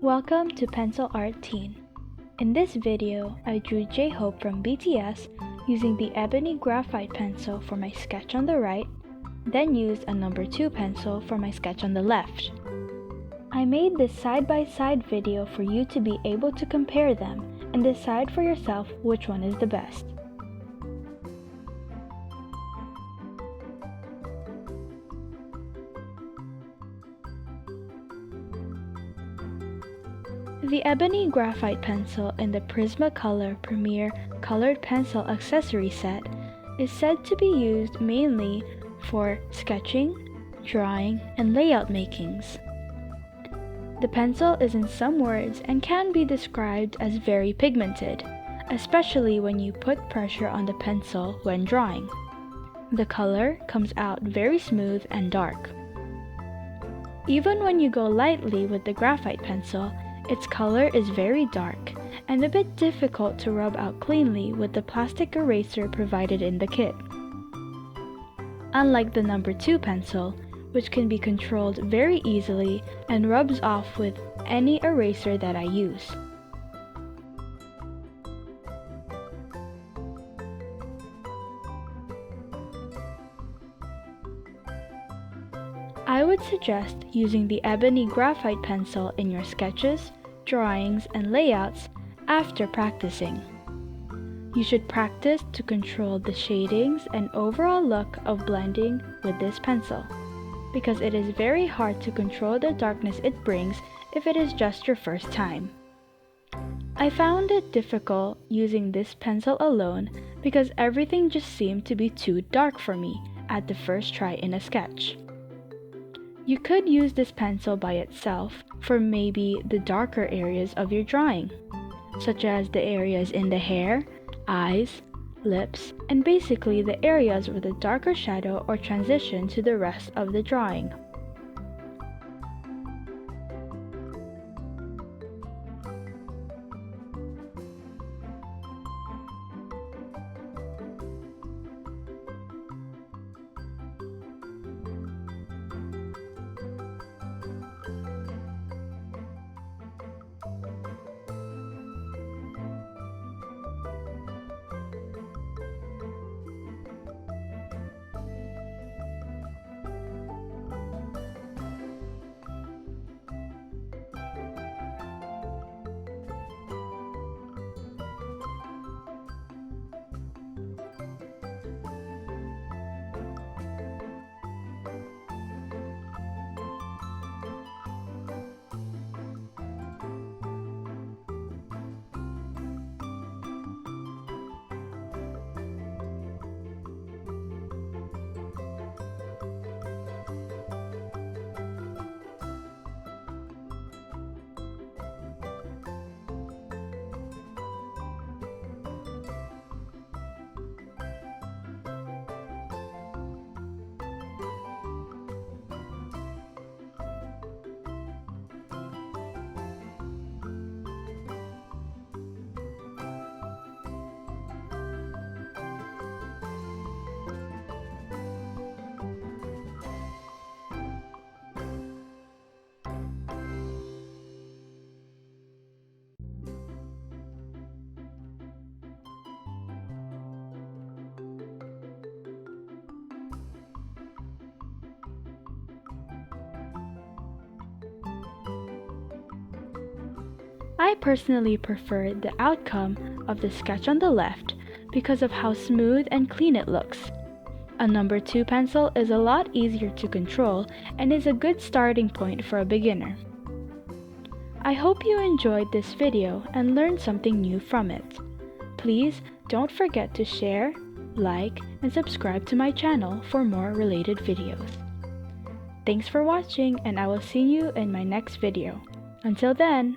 Welcome to Pencil Art Teen. In this video, I drew Jhope from BTS using the Ebony Graphite Pencil for my sketch on the right, then used a No.2 pencil for my sketch on the left. I made this side-by-side video for you to be able to compare them and decide for yourself which one is the best. The Ebony Graphite Pencil in the Prismacolor Premier Colored Pencil Accessory set is said to be used mainly for sketching, drawing, and layout makings. The pencil is in some words and can be described as very pigmented, especially when you put pressure on the pencil when drawing. The color comes out very smooth and dark. Even when you go lightly with the graphite pencil, its color is very dark and a bit difficult to rub out cleanly with the plastic eraser provided in the kit. Unlike the No.2 pencil, which can be controlled very easily and rubs off with any eraser that I use. I would suggest using the Ebony Graphite Pencil in your sketches, drawings, and layouts after practicing. You should practice to control the shadings and overall look of blending with this pencil, because it is very hard to control the darkness it brings if it is just your first time. I found it difficult using this pencil alone because everything just seemed to be too dark for me at the first try in a sketch. You could use this pencil by itself for maybe the darker areas of your drawing, such as the areas in the hair, eyes, lips, and basically the areas with a darker shadow or transition to the rest of the drawing. I personally prefer the outcome of the sketch on the left because of how smooth and clean it looks. A No.2 pencil is a lot easier to control and is a good starting point for a beginner. I hope you enjoyed this video and learned something new from it. Please don't forget to share, like, and subscribe to my channel for more related videos. Thanks for watching, and I will see you in my next video. Until then!